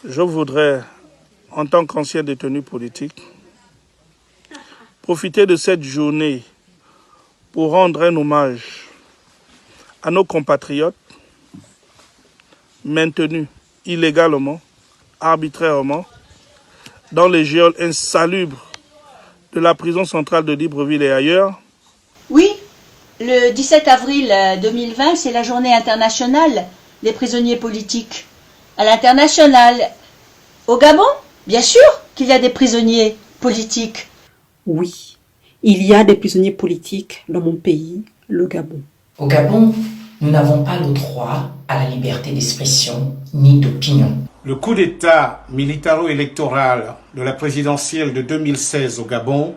Je voudrais, en tant qu'ancien détenu politique, profiter de cette journée pour rendre un hommage à nos compatriotes maintenus illégalement, arbitrairement, dans les geôles insalubres de la prison centrale de Libreville et ailleurs. Oui, le 17 avril 2020, c'est la journée internationale des prisonniers politiques. À l'international, au Gabon, bien sûr qu'il y a des prisonniers politiques. Oui, il y a des prisonniers politiques dans mon pays, le Gabon. Au Gabon, nous n'avons pas le droit à la liberté d'expression ni d'opinion. Le coup d'État militaro-électoral de la présidentielle de 2016 au Gabon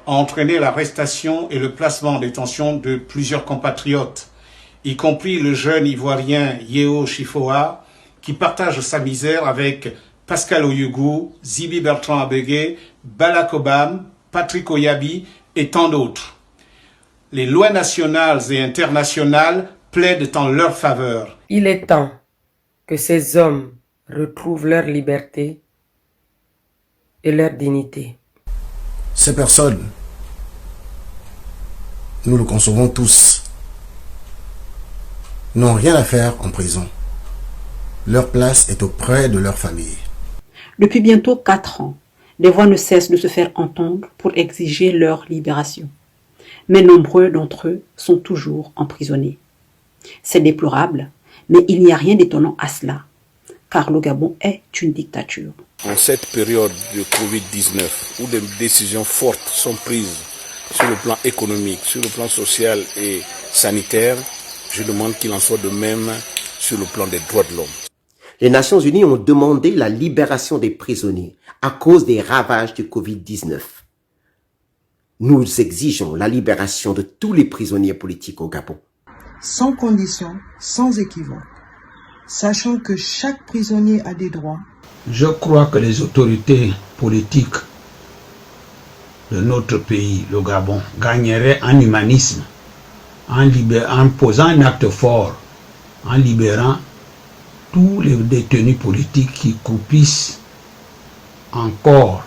a entraîné l'arrestation et le placement en détention de plusieurs compatriotes, y compris le jeune Ivoirien Yeo Chifoa, qui partage sa misère avec Pascal Oyougou, Zibi Bertrand Abégué, Bala Obam, Patrick Oyabi et tant d'autres. Les lois nationales et internationales plaident en leur faveur. Il est temps que ces hommes retrouvent leur liberté et leur dignité. Ces personnes, nous le concevons tous, n'ont rien à faire en prison. Leur place est auprès de leur famille. Depuis bientôt 4 ans, des voix ne cessent de se faire entendre pour exiger leur libération. Mais nombreux d'entre eux sont toujours emprisonnés. C'est déplorable, mais il n'y a rien d'étonnant à cela, car le Gabon est une dictature. En cette période de Covid-19, où des décisions fortes sont prises sur le plan économique, sur le plan social et sanitaire, je demande qu'il en soit de même sur le plan des droits de l'homme. Les Nations Unies ont demandé la libération des prisonniers à cause des ravages du Covid-19. Nous exigeons la libération de tous les prisonniers politiques au Gabon. Sans condition, sans équivoque, sachant que chaque prisonnier a des droits. Je crois que les autorités politiques de notre pays, le Gabon, gagneraient en humanisme, en posant un acte fort, en libérant tous les détenus politiques qui croupissent encore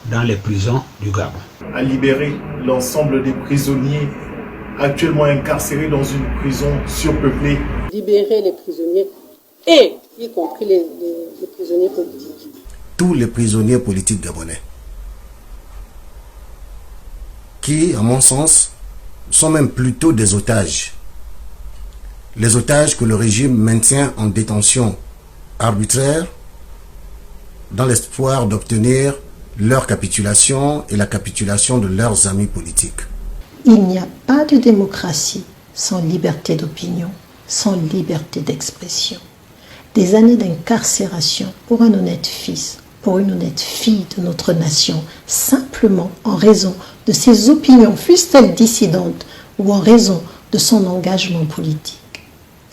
dans les prisons du Gabon. À libérer l'ensemble des prisonniers actuellement incarcérés dans une prison surpeuplée. Libérer les prisonniers et y compris les prisonniers politiques. Tous les prisonniers politiques gabonais, qui, à mon sens, sont même plutôt des otages. Les otages que le régime maintient en détention arbitraire dans l'espoir d'obtenir leur capitulation et la capitulation de leurs amis politiques. Il n'y a pas de démocratie sans liberté d'opinion, sans liberté d'expression. Des années d'incarcération pour un honnête fils, pour une honnête fille de notre nation, simplement en raison de ses opinions, fussent-elles dissidentes, ou en raison de son engagement politique.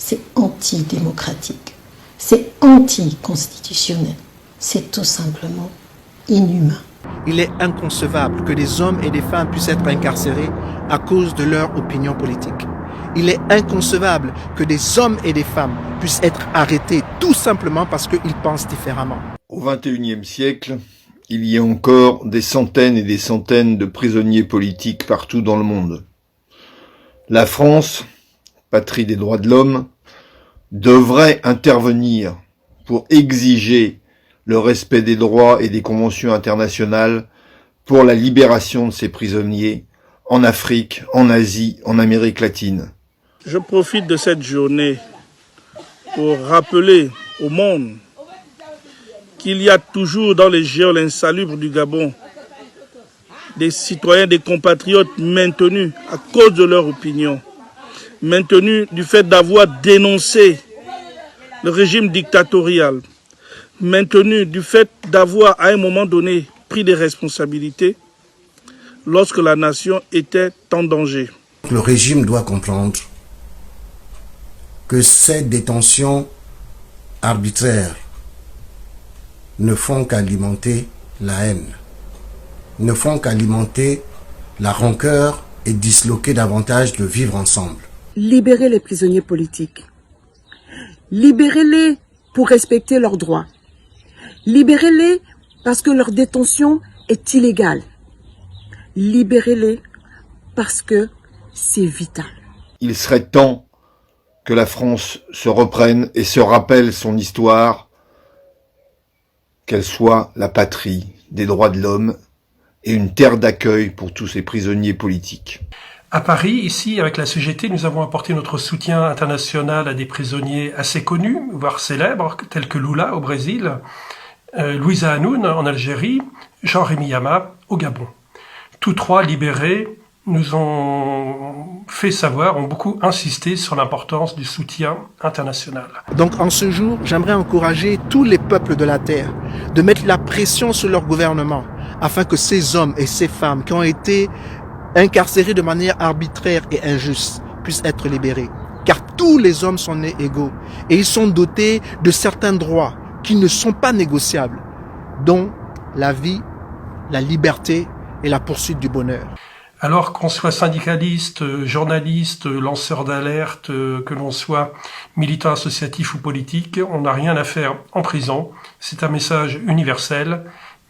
C'est antidémocratique, c'est anticonstitutionnel, c'est tout simplement inhumain. Il est inconcevable que des hommes et des femmes puissent être incarcérés à cause de leur opinion politique. Il est inconcevable que des hommes et des femmes puissent être arrêtés tout simplement parce qu'ils pensent différemment. Au XXIe siècle, il y a encore des centaines et des centaines de prisonniers politiques partout dans le monde. La France, patrie des droits de l'homme, devrait intervenir pour exiger le respect des droits et des conventions internationales pour la libération de ces prisonniers en Afrique, en Asie, en Amérique latine. Je profite de cette journée pour rappeler au monde qu'il y a toujours dans les geôles insalubres du Gabon des citoyens, des compatriotes maintenus à cause de leur opinion, maintenus du fait d'avoir dénoncé le régime dictatorial, maintenus du fait d'avoir à un moment donné pris des responsabilités lorsque la nation était en danger. Le régime doit comprendre que ces détentions arbitraires ne font qu'alimenter la haine, ne font qu'alimenter la rancœur et disloquer davantage le vivre ensemble. Libérez les prisonniers politiques. Libérez-les pour respecter leurs droits. Libérez-les parce que leur détention est illégale. Libérez-les parce que c'est vital. Il serait temps que la France se reprenne et se rappelle son histoire, qu'elle soit la patrie des droits de l'homme et une terre d'accueil pour tous ces prisonniers politiques. À Paris, ici, avec la CGT, nous avons apporté notre soutien international à des prisonniers assez connus, voire célèbres, tels que Lula au Brésil, Louisa Hanoun en Algérie, Jean-Rémy Yama au Gabon. Tous trois libérés nous ont fait savoir, ont beaucoup insisté sur l'importance du soutien international. Donc en ce jour, j'aimerais encourager tous les peuples de la Terre de mettre la pression sur leur gouvernement afin que ces hommes et ces femmes qui ont été incarcérés de manière arbitraire et injuste puissent être libérés. Car tous les hommes sont nés égaux et ils sont dotés de certains droits qui ne sont pas négociables, dont la vie, la liberté et la poursuite du bonheur. Alors qu'on soit syndicaliste, journaliste, lanceur d'alerte, que l'on soit militant associatif ou politique, on n'a rien à faire en prison. C'est un message universel,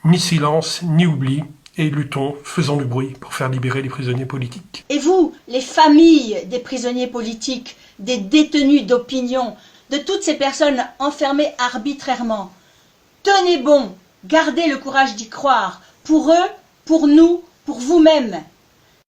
ni silence, ni oubli, et luttons, faisons du bruit pour faire libérer les prisonniers politiques. Et vous, les familles des prisonniers politiques, des détenus d'opinion, de toutes ces personnes enfermées arbitrairement, tenez bon, gardez le courage d'y croire, pour eux, pour nous, pour vous-même.